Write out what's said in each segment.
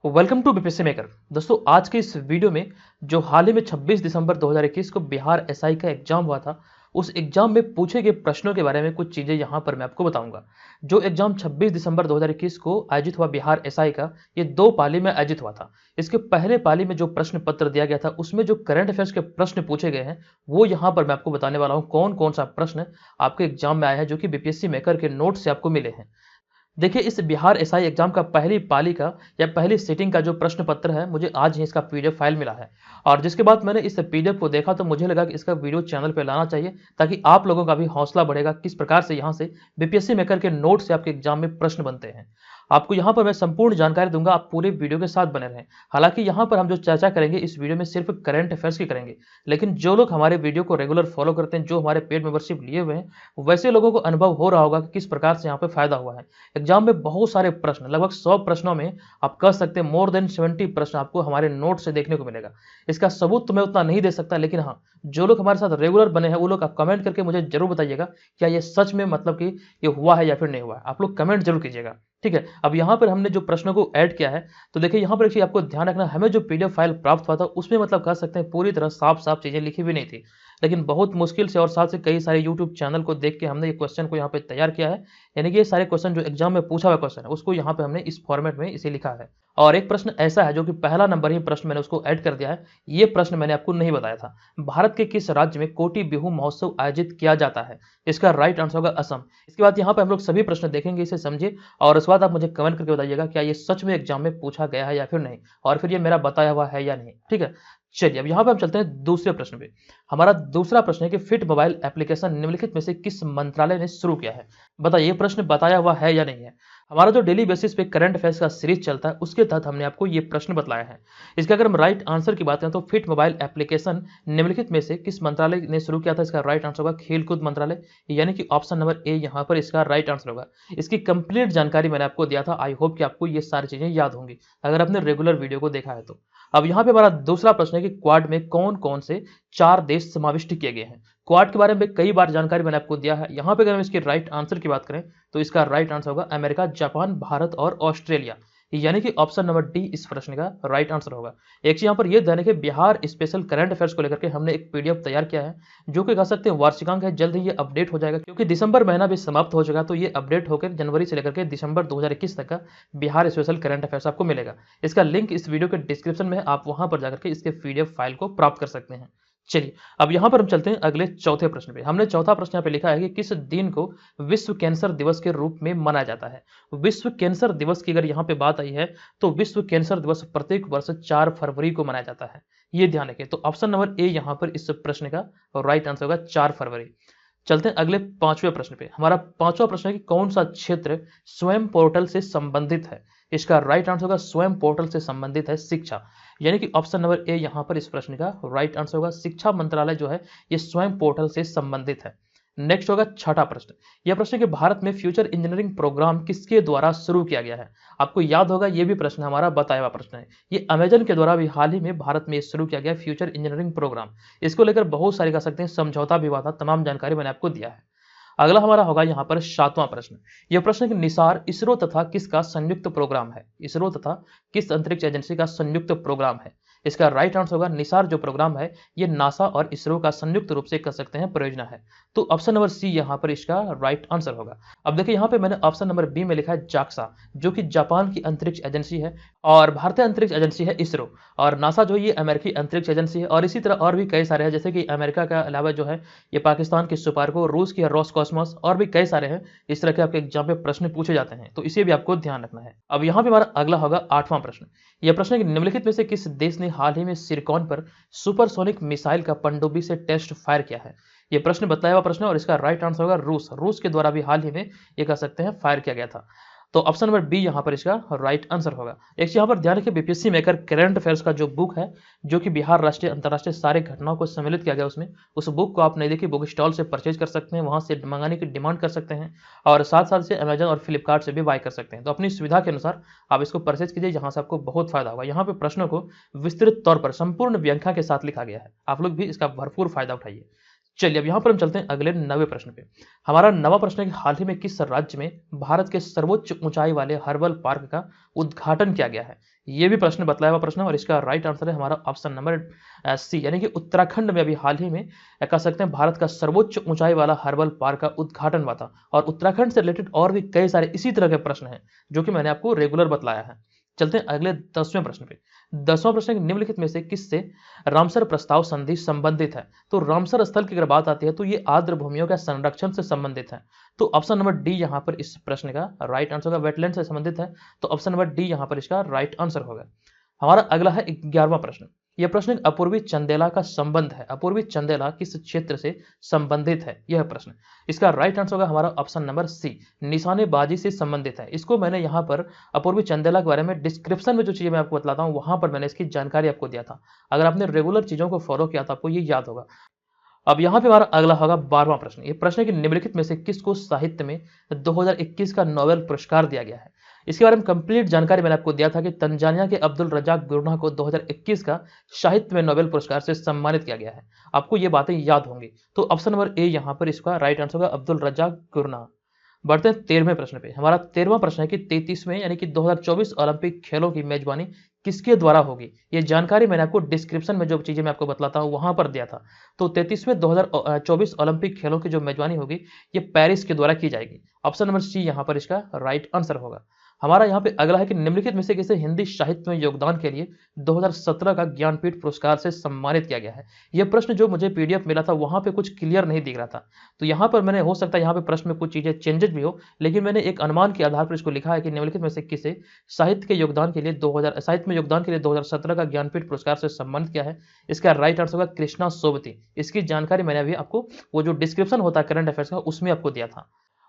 Welcome to BPSC maker. दोस्तों, आज के इस वीडियो में जो हाल ही में 26 दिसंबर 2021 को बिहार एसआई का एग्जाम हुआ था, उस एग्जाम में पूछे गए प्रश्नों के बारे में कुछ चीज़ें यहाँ पर मैं आपको बताऊंगा। जो एग्जाम 26 दिसंबर 2021 को आयोजित हुआ बिहार एसआई का, ये 2 पाली में आयोजित हुआ था। इसके पहले पाली में जो प्रश्न पत्र दिया गया था, उसमें जो करंट अफेयर्स के प्रश्न पूछे गए हैं, वो यहाँ पर मैं आपको बताने वाला हूँ कौन कौन सा प्रश्न आपके एग्जाम में आया है, जो कि बीपीएससी मेकर के नोट से आपको मिले हैं। देखिए, इस बिहार एसआई एग्जाम का पहली पाली का या पहली सीटिंग का जो प्रश्न पत्र है, मुझे आज ही इसका पीडीएफ फाइल मिला है। और जिसके बाद मैंने इस पीडीएफ को देखा तो मुझे लगा कि इसका वीडियो चैनल पे लाना चाहिए, ताकि आप लोगों का भी हौसला बढ़ेगा किस प्रकार से यहाँ से बीपीएससी मेकर के नोट से आपके एग्जाम में प्रश्न बनते हैं। आपको यहाँ पर मैं संपूर्ण जानकारी दूंगा, आप पूरे वीडियो के साथ बने रहें। हालांकि यहाँ पर हम जो चर्चा करेंगे इस वीडियो में सिर्फ करंट अफेयर्स की करेंगे, लेकिन जो लोग हमारे वीडियो को रेगुलर फॉलो करते हैं, जो हमारे पेड मेंबरशिप लिए हुए हैं, वैसे लोगों को अनुभव हो रहा होगा कि किस प्रकार से यहाँ पे फायदा हुआ है। एग्जाम में बहुत सारे प्रश्न, लगभग 100 प्रश्नों में आप कह सकते हैं मोर देन 70 प्रश्न आपको हमारे नोट से देखने को मिलेगा। इसका सबूत तो मैं उतना नहीं दे सकता, लेकिन हाँ, जो लोग हमारे साथ रेगुलर बने हैं वो लोग आप कमेंट करके मुझे जरूर बताइएगा क्या ये सच में मतलब कि ये हुआ है या फिर नहीं हुआ है। आप लोग कमेंट जरूर कीजिएगा, ठीक है। अब यहाँ पर हमने जो प्रश्नों को ऐड किया है, तो देखिए यहाँ पर आपको ध्यान रखना, हमें जो पीडीएफ फाइल प्राप्त हुआ था उसमें मतलब कह सकते हैं पूरी तरह साफ साफ चीजें लिखी हुई नहीं थी, लेकिन बहुत मुश्किल से और साथ से कई सारे यूट्यूब चैनल को देख के हमने ये क्वेश्चन को यहाँ पे तैयार किया है। यानी कि ये सारे क्वेश्चन जो एग्जाम में पूछा हुआ क्वेश्चन है, उसको यहाँ पे हमने इस फॉर्मेट में इसे लिखा है। और एक प्रश्न ऐसा है जो कि पहला नंबर ही प्रश्न मैंने उसको ऐड कर दिया है। ये प्रश्न मैंने आपको नहीं बताया था। भारत के किस राज्य में कोटी बिहू महोत्सव आयोजित किया जाता है? इसका राइट आंसर होगा असम। इसके बाद यहाँ पे हम लोग सभी प्रश्न देखेंगे, इसे समझिए और उसके बाद आप मुझे कमेंट करके बताइएगा क्या ये सच में एग्जाम में पूछा गया है या फिर नहीं, और फिर ये मेरा बताया हुआ है या नहीं, ठीक है। चलिए, अब यहाँ पे हम चलते हैं दूसरे प्रश्न पे। हमारा दूसरा प्रश्न है कि फिट मोबाइल एप्लीकेशन निम्नलिखित में से किस मंत्रालय ने शुरू किया है? बताइए, प्रश्न बताया हुआ है या नहीं है। हमारा जो डेली बेसिस पे करंट अफेयर्स का सीरीज चलता है, उसके तहत हमने आपको ये प्रश्न बतलाया है। इसका अगर हम राइट आंसर की बात करें तो फिट मोबाइल एप्लीकेशन निम्नलिखित में से किस मंत्रालय ने शुरू किया था? इसका राइट आंसर होगा खेलकूद मंत्रालय, यानी कि ऑप्शन नंबर ए यहाँ पर इसका राइट आंसर होगा। इसकी कंप्लीट जानकारी मैंने आपको दिया था। आई होप कि आपको ये सारी चीजें याद होंगी अगर आपने रेगुलर वीडियो को देखा है तो। अब यहाँ पे हमारा दूसरा प्रश्न है कि क्वाड में कौन कौन से 4 देश समाविष्ट किए गए हैं? क्वाड के बारे में कई बार जानकारी मैंने आपको दिया है। यहाँ पे अगर हम इसके राइट आंसर की बात करें तो इसका राइट आंसर होगा अमेरिका, जापान, भारत और ऑस्ट्रेलिया, यानी कि ऑप्शन नंबर डी इस प्रश्न का राइट आंसर होगा। एक चीज यहाँ पर यह ध्यान रखिए, बिहार स्पेशल करंट अफेयर्स को लेकर के हमने एक पीडीएफ तैयार किया है, जो कि कह सकते हैं वार्षिकांक है। जल्द ही ये अपडेट हो जाएगा, क्योंकि दिसंबर महीना भी समाप्त हो चुका, तो ये अपडेट होकर जनवरी से लेकर के दिसंबर 2021 तक का बिहार स्पेशल करंट अफेयर्स आपको मिलेगा। इसका लिंक इस वीडियो के डिस्क्रिप्शन में है, आप वहां पर जाकर के इसके पीडीएफ फाइल को प्राप्त कर सकते हैं। चलिए, अब यहां पर हम चलते हैं अगले चौथे प्रश्न पे। हमने चौथा प्रश्न यहाँ पे लिखा है कि किस दिन को विश्व कैंसर दिवस के रूप में मनाया जाता है? विश्व कैंसर दिवस की अगर यहाँ पे बात आई है तो विश्व कैंसर दिवस प्रत्येक वर्ष 4 फरवरी को मनाया जाता है, ये ध्यान रखें। तो ऑप्शन नंबर ए यहाँ पर इस प्रश्न का राइट आंसर होगा 4 फरवरी। चलते हैं अगले पांचवें प्रश्न पे। हमारा पांचवा प्रश्न है कि कौन सा क्षेत्र स्वयं पोर्टल से संबंधित है? इसका राइट आंसर होगा स्वयं पोर्टल से संबंधित है शिक्षा, यानी कि ऑप्शन नंबर ए यहां पर इस प्रश्न का राइट आंसर होगा। शिक्षा मंत्रालय जो है ये स्वयं पोर्टल से संबंधित है। नेक्स्ट होगा छठा प्रश्न। यह प्रश्न कि भारत में फ्यूचर इंजीनियरिंग प्रोग्राम किसके द्वारा शुरू किया गया है? आपको याद होगा ये भी प्रश्न हमारा बताया हुआ प्रश्न है। ये अमेजन के द्वारा भी हाल ही में भारत में शुरू किया गया फ्यूचर इंजीनियरिंग प्रोग्राम। इसको लेकर बहुत सारे कह सकते हैं समझौता भी हुआ था, तमाम जानकारी मैंने आपको दिया है। अगला हमारा होगा यहाँ पर सातवां प्रश्न। यह प्रश्न कि निसार इसरो तथा किसका संयुक्त प्रोग्राम है? इसरो तथा किस अंतरिक्ष एजेंसी का संयुक्त प्रोग्राम है? इसका राइट आंसर होगा निसार जो प्रोग्राम है ये नासा और इसरो का संयुक्त रूप से कह सकते हैं परियोजना है। तो ऑप्शन नंबर सी यहाँ पर इसका राइट आंसर होगा। अब देखिए यहाँ पे मैंने ऑप्शन नंबर बी में लिखा है जाक्सा, जो कि जापान की अंतरिक्ष एजेंसी है, और भारतीय अंतरिक्ष एजेंसी है इसरो, और नासा जो ये अमेरिकी अंतरिक्ष एजेंसी है। और इसी तरह और भी कई सारे हैं, जैसे कि अमेरिका के अलावा जो है ये पाकिस्तान की सुपार्को, रूस की है रोसकॉस्मोस, और भी कई सारे हैं। इस तरह के आपके एग्जाम में प्रश्न पूछे जाते हैं, तो इसे भी आपको ध्यान रखना है। अब यहाँ पे हमारा अगला होगा आठवां प्रश्न। यह प्रश्न है कि निम्नलिखित में से किस देश ने हाल ही में सिरकॉन पर सुपरसोनिक मिसाइल का पनडुब्बी से टेस्ट फायर किया है? यह प्रश्न बताया हुआ प्रश्न है और इसका राइट आंसर होगा रूस। रूस के द्वारा भी हाल ही में ये कह सकते हैं फायर किया गया था। तो ऑप्शन नंबर बी यहाँ पर इसका राइट आंसर होगा। एक यहाँ पर ध्यान रखिए, बीपीएससी मेकर करंट अफेयर्स का जो बुक है, जो कि बिहार राष्ट्रीय अंतर्राष्ट्रीय सारे घटनाओं को सम्मिलित किया गया उसमें, उस बुक को आप नहीं देखिए बुक स्टॉल से परचेज कर सकते हैं, वहां से मंगाने की डिमांड कर सकते हैं, और साथ साथ से अमेजन और फ्लिपकार्ट से भी बाय कर सकते हैं। तो अपनी सुविधा के अनुसार आप इसको परचेज कीजिए, जहां से आपको बहुत फायदा होगा। यहाँ पे प्रश्नों को विस्तृत तौर पर संपूर्ण व्याख्या के साथ लिखा गया है, आप लोग भी इसका भरपूर फायदा उठाइए। चलिए अब यहाँ पर हम चलते हैं अगले 9वें प्रश्न पे। हमारा 9वां प्रश्न है कि हाल ही में किस राज्य में भारत के सर्वोच्च ऊंचाई वाले हर्बल पार्क का उद्घाटन किया गया है? ये भी प्रश्न बतलाया हुआ प्रश्न है और इसका राइट आंसर है हमारा ऑप्शन नंबर सी, यानी कि उत्तराखंड में अभी हाल ही में कह सकते हैं भारत का सर्वोच्च ऊंचाई वाला हर्बल पार्क का उद्घाटन हुआ था। और उत्तराखंड से रिलेटेड और भी कई सारे इसी तरह के प्रश्न हैं जो कि मैंने आपको रेगुलर बतलाया है। चलते हैं अगले 10वें प्रश्न पे। 10वां प्रश्न निम्नलिखित में से किससे रामसर प्रस्ताव संधि संबंधित है? तो रामसर स्थल की अगर बात आती है तो ये आर्द्र भूमियों का संरक्षण से संबंधित है। तो ऑप्शन नंबर डी यहाँ पर इस प्रश्न का राइट आंसर होगा। वेटलैंड से संबंधित है तो ऑप्शन नंबर डी यहाँ पर इसका राइट आंसर होगा। हमारा अगला है 11वां प्रश्न। यह प्रश्न अपूर्वी चंदेला का संबंध है। अपूर्वी चंदेला किस क्षेत्र से संबंधित है? यह प्रश्न, इसका राइट आंसर होगा हमारा ऑप्शन नंबर सी, निशानेबाजी से संबंधित है। इसको मैंने यहाँ पर अपूर्वी चंदेला के बारे में डिस्क्रिप्शन में जो चीजें मैं आपको बतलाता हूँ वहां पर मैंने इसकी जानकारी आपको दिया था। अगर आपने रेगुलर चीजों को फॉलो किया तो आपको ये याद होगा। अब यहाँ पे हमारा अगला होगा 12वां प्रश्न। ये प्रश्न है कि निम्नलिखित में से किसको साहित्य में 2021 का नोबेल पुरस्कार दिया गया है? इसके बारे में कंप्लीट जानकारी मैंने आपको दिया था कि तंजानिया के अब्दुल रजाक गुरना को 2021 का साहित्य में नोबेल पुरस्कार से सम्मानित किया गया है। आपको ये बातें याद होंगी। तो ऑप्शन नंबर ए यहाँ पर इसका राइट आंसर होगा अब्दुल रजाक गुरना। बढ़ते हैं 13वें प्रश्न पे। हमारा 13वां प्रश्न है कि 33वें यानी कि 2024 ओलंपिक खेलों की मेजबानी किसके द्वारा होगी? ये जानकारी मैंने आपको डिस्क्रिप्शन में जो चीजें मैं आपको बतलाता हूँ वहां पर दिया था। तो 33वें 2024 ओलंपिक खेलों की जो मेजबानी होगी ये पेरिस के द्वारा की जाएगी। ऑप्शन नंबर सी यहाँ पर इसका राइट आंसर होगा। हमारा यहाँ पे अगला है कि निम्नलिखित में से किसे हिंदी साहित्य में योगदान के लिए 2017 का ज्ञानपीठ पुरस्कार से सम्मानित किया गया है? यह प्रश्न जो मुझे पीडीएफ मिला था वहां पे कुछ क्लियर नहीं दिख रहा था, तो यहाँ पर मैंने, हो सकता है यहाँ पे प्रश्न में कुछ चीजें चेंजेस भी हो, लेकिन मैंने एक अनुमान के आधार पर इसको लिखा है कि निम्नलिखित में से किसे साहित्य में योगदान के लिए 2017 का ज्ञानपीठ पुरस्कार से सम्मानित किया है? इसका राइट आंसर होगा कृष्णा सोबती। इसकी जानकारी मैंने अभी आपको वो जो डिस्क्रिप्शन होता है करंट अफेयर्स का उसमें आपको दिया था।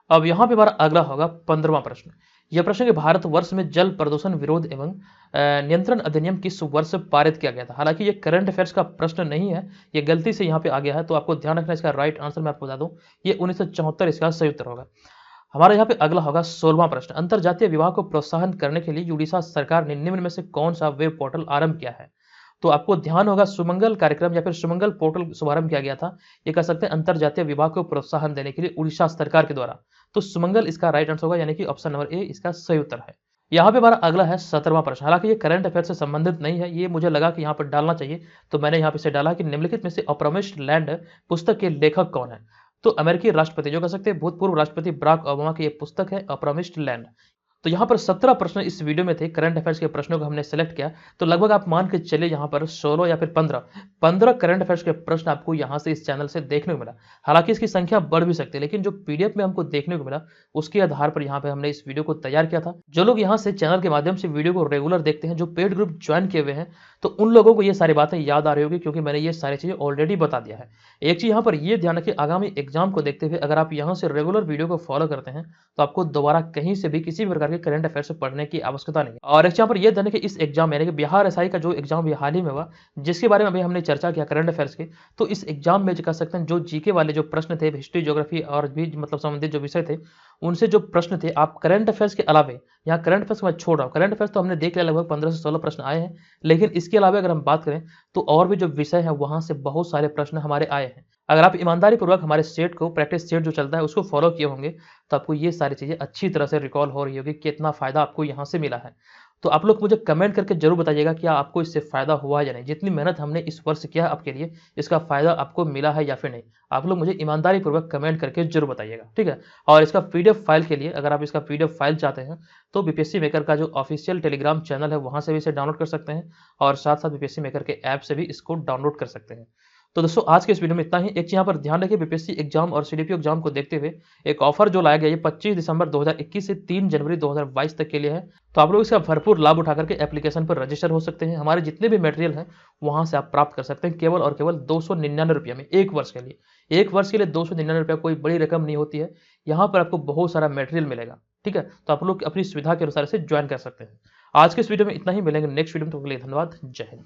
अब यहाँ पे हमारा अगला होगा 15वां प्रश्न। यह प्रश्न कि भारत वर्ष में जल प्रदूषण विरोध एवं नियंत्रण अधिनियम किस वर्ष पारित किया गया था? हालांकि ये करंट अफेयर्स का प्रश्न नहीं है, ये गलती से यहाँ पे आ गया है, तो आपको ध्यान रखना। इसका राइट आंसर मैं आपको बता दूं, ये 1974 इसका सही उत्तर होगा। हमारा यहाँ पे अगला होगा 16वां प्रश्न। अंतरजातीय विवाह को प्रोत्साहन करने के लिए उड़ीसा सरकार ने निम्न में से कौन सा वेब पोर्टल आरंभ किया है? तो आपको ध्यान होगा सुमंगल कार्यक्रम या फिर सुमंगल पोर्टल शुभारंभ किया गया था। ये कह सकते हैं अंतरजातीय विवाह को प्रोत्साहन देने के लिए उड़ीसा सरकार के द्वारा। तो सुमंगल इसका राइट आंसर होगा, यानी कि ऑप्शन नंबर ए इसका सही उत्तर है। यहाँ पे हमारा अगला है 17वां प्रश्न। हालांकि ये करंट अफेयर से संबंधित नहीं है, ये मुझे लगा कि यहाँ पर डालना चाहिए तो मैंने यहाँ पे इसे डाला कि निम्नलिखित में से अप्रॉमिस्ड लैंड पुस्तक के लेखक कौन है? तो अमेरिकी राष्ट्रपति, जो कह सकते हैं भूतपूर्व राष्ट्रपति बराक ओबामा की ये पुस्तक है अप्रॉमिस्ड लैंड। तो यहाँ पर 17 प्रश्न इस वीडियो में थे। करंट अफेयर्स के प्रश्नों को हमने सेलेक्ट किया, तो लगभग आप मान के चलिए यहाँ पर 16 या फिर 15 करंट अफेयर्स के प्रश्न आपको यहाँ से इस चैनल से देखने को मिला। हालांकि इसकी संख्या बढ़ भी सकती है, लेकिन जो पीडीएफ में हमको देखने को मिला उसके आधार पर यहाँ पे हमने इस वीडियो को तैयार किया था। जो लोग यहाँ से चैनल के माध्यम से वीडियो को रेगुलर देखते हैं, जो पेड ग्रुप ज्वाइन किए हुए हैं, तो उन लोगों को ये सारी बातें याद आ रही होगी, क्योंकि मैंने ये सारी चीजें ऑलरेडी बता दिया है। एक चीज यहाँ पर ये ध्यान रखिए, आगामी एग्जाम को देखते हुए अगर आप यहाँ से रेगुलर वीडियो को फॉलो करते हैं तो आपको दोबारा कहीं से भी किसी भी प्रकार के करंट अफेयर से पढ़ने की आवश्यकता नहीं है। और एक यहाँ पर यह ध्यान रखिए, इस एग्जाम यानी कि बिहार एसआई का जो एग्जाम हाल ही में हुआ, जिसके बारे में अभी हमने चर्चा किया करंट अफेयर्स के, तो इस एग्जाम में कह सकते हैं जो जीके वाले जो प्रश्न थे, हिस्ट्री ज्योग्राफी और भी मतलब संबंधित जो विषय थे, उनसे जो प्रश्न थे, आप करंट अफेयर्स के अलावे, यहाँ करंट अफेयर्स मैं छोड़ रहा हूँ, करंट अफेयर्स तो हमने देख लिया, लगभग 15 से 16 प्रश्न आए हैं, लेकिन इसके अलावा अगर हम बात करें तो और भी जो विषय है वहां से बहुत सारे प्रश्न हमारे आए हैं। अगर आप ईमानदारी पूर्वक हमारे सेट को, प्रैक्टिस सेट जो चलता है उसको फॉलो किए होंगे, तो आपको ये सारी चीजें अच्छी तरह से रिकॉल हो रही होगी, कितना फायदा आपको यहाँ से मिला है। तो आप लोग मुझे कमेंट करके जरूर बताइएगा क्या आपको इससे फायदा हुआ है या नहीं। जितनी मेहनत हमने इस वर्ष किया है आपके लिए, इसका फायदा आपको मिला है या फिर नहीं, आप लोग मुझे ईमानदारी पूर्वक कमेंट करके जरूर बताइएगा, ठीक है। और इसका पीडीएफ फाइल के लिए, अगर आप इसका पीडीएफ फाइल चाहते हैं तो बीपीएससी मेकर का जो ऑफिशियल टेलीग्राम चैनल है वहां से भी इसे डाउनलोड कर सकते हैं, और साथ साथ बीपीएससी मेकर के ऐप से भी इसको डाउनलोड कर सकते हैं। तो दोस्तों आज के इस वीडियो में इतना ही। एक चीज यहाँ पर ध्यान रखिए, बीपीएससी एग्जाम और सीडीपीओ एग्जाम को देखते हुए एक ऑफर जो लाया गया, ये 25 दिसंबर 2021 से 3 जनवरी 2022 तक के लिए है। तो आप लोग इसका भरपूर लाभ उठा करके एप्लीकेशन पर रजिस्टर हो सकते हैं। हमारे जितने भी मटेरियल हैं वहां से आप प्राप्त कर सकते हैं केवल और केवल 299 रुपये में, एक वर्ष के लिए। एक वर्ष के लिए 299 रुपये कोई बड़ी रकम नहीं होती है। यहाँ पर आपको बहुत सारा मटेरियल मिलेगा, ठीक है। तो आप लोग अपनी सुविधा के अनुसार इसे ज्वाइन कर सकते हैं। आज के इस वीडियो में इतना ही, मिलेंगे नेक्स्ट वीडियो में। तो के लिए धन्यवाद, जय हिंद।